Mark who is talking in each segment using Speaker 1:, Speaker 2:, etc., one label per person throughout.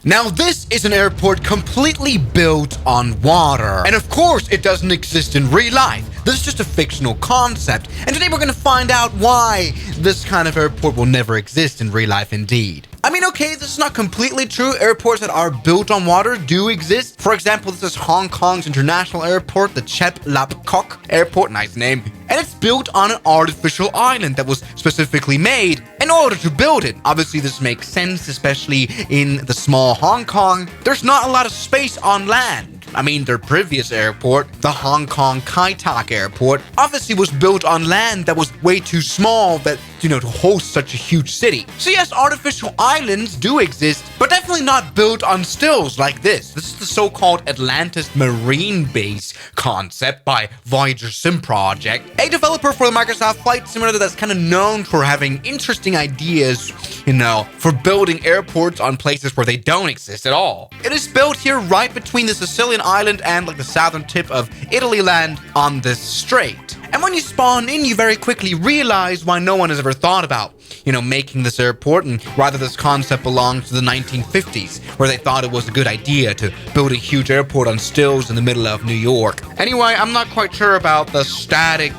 Speaker 1: Now, this is an airport completely built on water. And of course, it doesn't exist in real life. This is just a fictional concept. And today we're going to find out why this kind of airport will never exist in real life indeed. I mean, okay, this is not completely true. Airports that are built on water do exist. For example, this is Hong Kong's international airport, the Chep Lap Kok Airport, nice name. And it's built on an artificial island that was specifically made in order to build it. Obviously, this makes sense, especially in the small Hong Kong. There's not a lot of space on land. I mean, their previous airport, the Hong Kong Kai Tak Airport, obviously was built on land that was way too small that, to host such a huge city. So yes, artificial islands do exist, but definitely not built on stills like this. This is the so-called Atlantis marine base concept by Voyager Sim Project, a developer for the Microsoft Flight Simulator that's kind of known for having interesting ideas, for building airports on places where they don't exist at all. It is built here right between the Sicilian island and the southern tip of Italy land on this strait. And when you spawn in, you very quickly realize why no one has ever thought about, making this airport, and rather this concept belongs to the 1950s, where they thought it was a good idea to build a huge airport on stills in the middle of New York. Anyway, I'm not quite sure about the static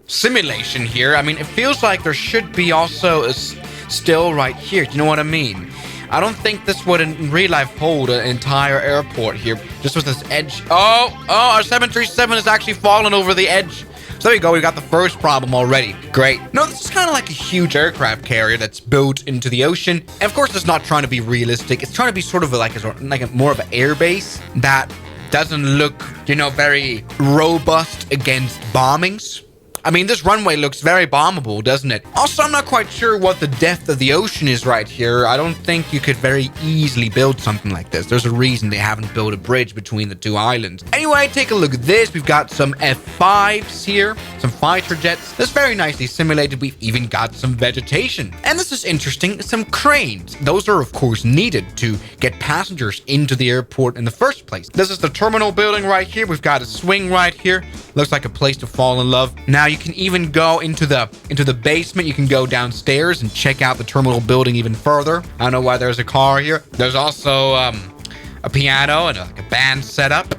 Speaker 1: simulation here. I mean, it feels like there should be also a still right here. Do you know what I mean? I don't think this would in real life hold an entire airport here. Just with this edge. Oh, our 737 is actually falling over the edge. So there you go, we got the first problem already. Great. No, this is kind of like a huge aircraft carrier that's built into the ocean. And of course, it's not trying to be realistic. It's trying to be sort of like a more of an air base that doesn't look, very robust against bombings. I mean, this runway looks very bombable, doesn't it? Also, I'm not quite sure what the depth of the ocean is right here. I don't think you could very easily build something like this. There's a reason they haven't built a bridge between the two islands. Anyway, take a look at this. We've got some F-5s here, some fighter jets. That's very nicely simulated. We've even got some vegetation. And this is interesting, some cranes. Those are, of course, needed to get passengers into the airport in the first place. This is the terminal building right here. We've got a swing right here. Looks like a place to fall in love. Now, you can even go into the basement. You can go downstairs and check out the terminal building even further. I don't know why there's a car here. There's also a piano and a band setup.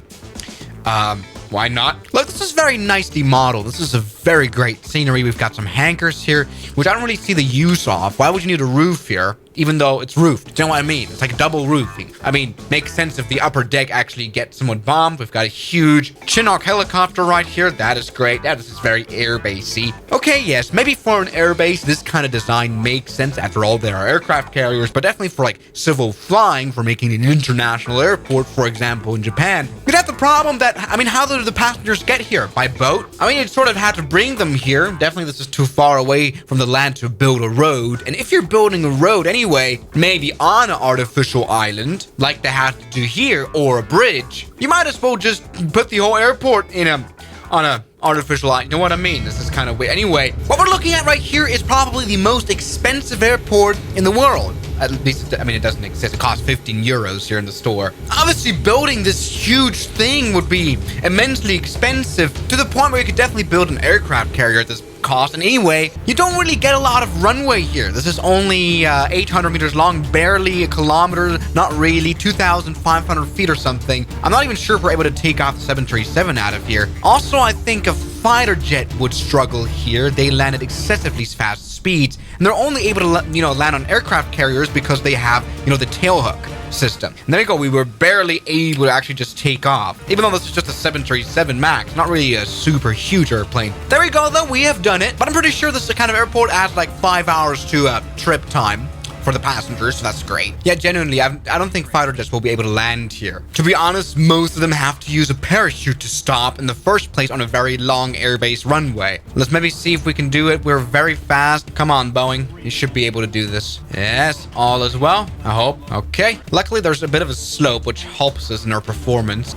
Speaker 1: Why not? Look, this is very nicely modeled. This is a very great scenery. We've got some hangars here, which I don't really see the use of. Why would you need a roof here, even though it's roofed? Do you know what I mean? It's like double roofing. I mean, makes sense if the upper deck actually gets somewhat bombed. We've got a huge Chinook helicopter right here. That is great. That is very airbasey. Okay, yes, maybe for an airbase, this kind of design makes sense. After all, there are aircraft carriers, but definitely for civil flying, for making an international airport, for example, in Japan, you'd have the problem that, how do the passengers get here? By boat? I mean, you'd sort of have to bring them here. Definitely this is too far away from the land to build a road. And if you're building a road anyway, maybe on an artificial island, like they have to do here, or a bridge, you might as well just put the whole airport on a artificial island. You know what I mean? This is kind of weird. Anyway, what we're looking at right here is probably the most expensive airport in the world. At least, it doesn't exist. It costs 15 euros here in the store. Obviously, building this huge thing would be immensely expensive, to the point where you could definitely build an aircraft carrier at this cost. And anyway, you don't really get a lot of runway here. This is only 800 meters long, barely a kilometer, not really, 2,500 feet or something. I'm not even sure if we're able to take off the 737 out of here. Also, I think a fighter jet would struggle here. They land at excessively fast speeds, and they're only able to land on aircraft carriers because they have the tailhook system. And there you go, we were barely able to actually just take off, even though this is just a 737 MAX, not really a super huge airplane. There we go, though, we have done it. But I'm pretty sure this is the kind of airport adds 5 hours to trip time for the passengers, so that's great. Yeah, genuinely, I don't think fighter jets will be able to land here. To be honest, most of them have to use a parachute to stop in the first place on a very long airbase runway. Let's maybe see if we can do it. We're very fast. Come on, Boeing. You should be able to do this. Yes, all is well, I hope. Okay. Luckily, there's a bit of a slope, which helps us in our performance.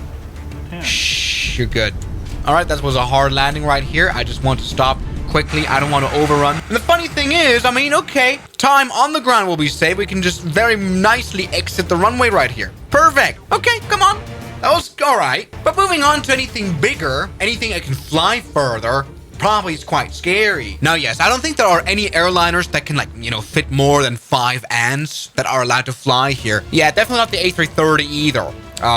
Speaker 1: Shh, you're good. All right, that was a hard landing right here. I just want to stop quickly. I don't want to overrun. And the funny thing is, okay, time on the ground will be saved. We can just very nicely exit the runway right here. Perfect. Okay, come on. That was all right. But moving on to anything bigger, anything that can fly further, probably is quite scary. Now, yes, I don't think there are any airliners that can, like, you know, fit more than 5 ants that are allowed to fly here. Yeah, definitely not the A330 either.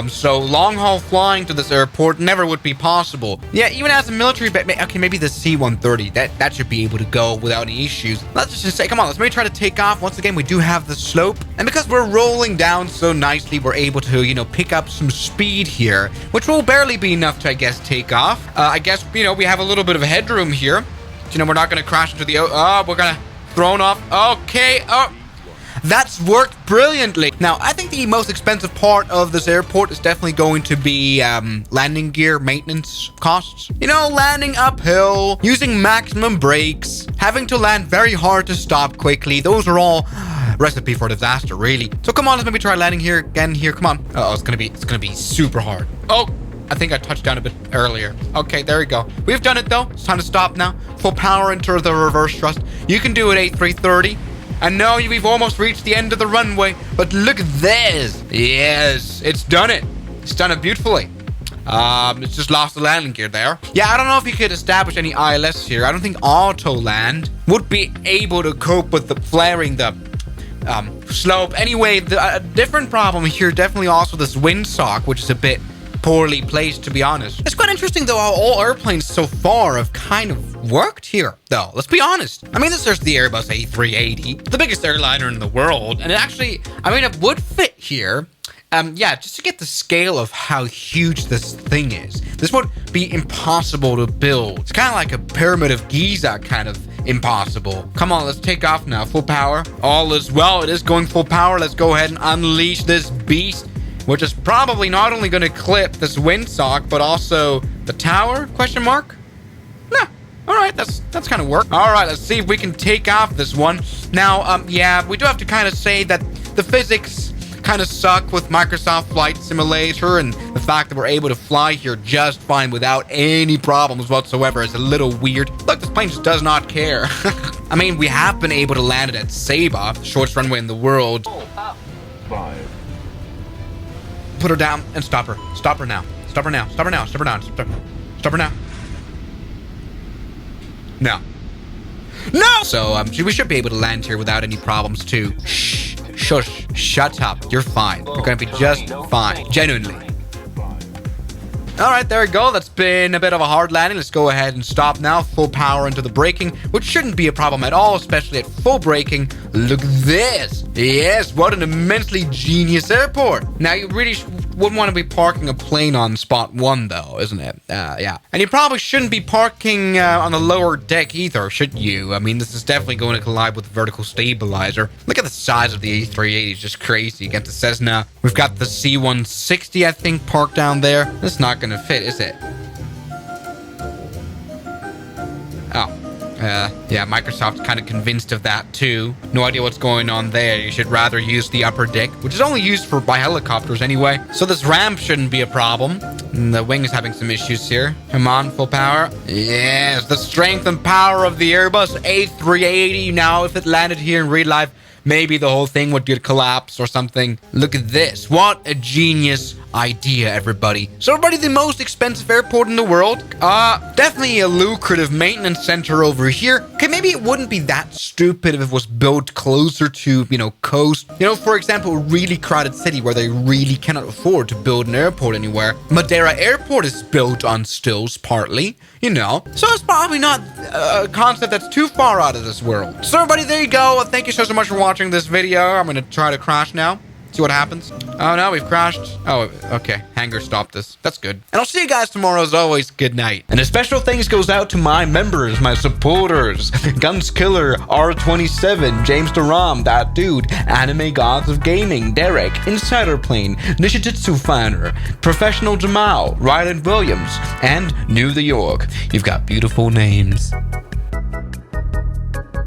Speaker 1: So long-haul flying to this airport never would be possible. Yeah, even as a military, okay, maybe the C-130, that should be able to go without any issues. Let's just say, come on, let's maybe try to take off. Once again, we do have the slope. And because we're rolling down so nicely, we're able to, you know, pick up some speed here, which will barely be enough to, I guess, take off. I guess, you know, we have a little bit of headroom here. You know, we're not going to crash into the... Oh, we're going to thrown off. Okay, oh... That's worked brilliantly. Now, I think the most expensive part of this airport is definitely going to be landing gear maintenance costs. You know, landing uphill, using maximum brakes, having to land very hard to stop quickly. Those are all recipe for disaster, really. So come on, let's maybe try landing here again here. Come on. Oh, it's gonna be super hard. Oh, I think I touched down a bit earlier. Okay, there we go. We've done it though. It's time to stop now. Full power into the reverse thrust. You can do it, A330. I know we've almost reached the end of the runway, but look at this. Yes, it's done it. It's done it beautifully. It's just lost the landing gear there. Yeah, I don't know if you could establish any ILS here. I don't think auto land would be able to cope with the flaring the slope. Anyway, the different problem here definitely also this windsock, which is a bit poorly placed, to be honest. It's quite interesting though how all airplanes so far have kind of worked here though. Let's be honest. I mean, this is the Airbus A380, the biggest airliner in the world, and it actually, I mean, it would fit here. Yeah, just to get the scale of how huge this thing is. This would be impossible to build. It's kind of like a Pyramid of Giza kind of impossible. Come on, let's take off now. Full power. All is well. It is going full power. Let's go ahead and unleash this beast, which is probably not only going to clip this windsock, but also the tower, question mark? Nah, all right, that's kind of work. All right, let's see if we can take off this one. Now, yeah, we do have to kind of say that the physics kind of suck with Microsoft Flight Simulator, and the fact that we're able to fly here just fine without any problems whatsoever is a little weird. Look, this plane just does not care. I mean, we have been able to land it at Saba, the shortest runway in the world.
Speaker 2: 5.
Speaker 1: Put her down and stop her. Stop her now. Stop her now. Stop her now. Stop her now. Stop her now. No. No! So, we should be able to land here without any problems, too. Shh. Shush. Shut up. You're fine. You're gonna be just fine. Genuinely. All right, there we go. That's been a bit of a hard landing. Let's go ahead and stop now. Full power into the braking, which shouldn't be a problem at all, especially at full braking. Look at this. Yes, what an immensely genius airport. Now, you really wouldn't want to be parking a plane on spot 1, though, isn't it? Yeah. And you probably shouldn't be parking on the lower deck either, should you? I mean, this is definitely going to collide with the vertical stabilizer. Look at the size of the A380. It's just crazy. You get the Cessna. We've got the C-160, I think, parked down there. It's not going to fit, is it? Oh. Yeah, Microsoft's kind of convinced of that too. No idea what's going on there. You should rather use the upper deck, which is only used by helicopters anyway. So this ramp shouldn't be a problem. And the wing is having some issues here. Come on, full power. Yes, the strength and power of the Airbus A380. Now, if it landed here in real life, maybe the whole thing would get collapsed or something. Look at this. What a genius idea, everybody. So everybody, the most expensive airport in the world. Definitely a lucrative maintenance center over here. Okay, maybe it wouldn't be that stupid if it was built closer to, you know, coast. You know, for example, a really crowded city where they really cannot afford to build an airport anywhere. Madeira Airport is built on stills, partly, you know. So it's probably not a concept that's too far out of this world. So everybody, there you go. Thank you so much for watching this video. I'm going to try to crash now. See what happens. Oh no, we've crashed. Oh, okay. Hangar stopped this. That's good. And I'll see you guys tomorrow as always. Good night. And a special thanks goes out to my members, my supporters. Guns Killer, R27, James Duram, That Dude, Anime Gods of Gaming, Derek, Insider Plane, Nishijitsu Finder, Professional Jamal, Ryland Williams, and New the York. You've got beautiful names.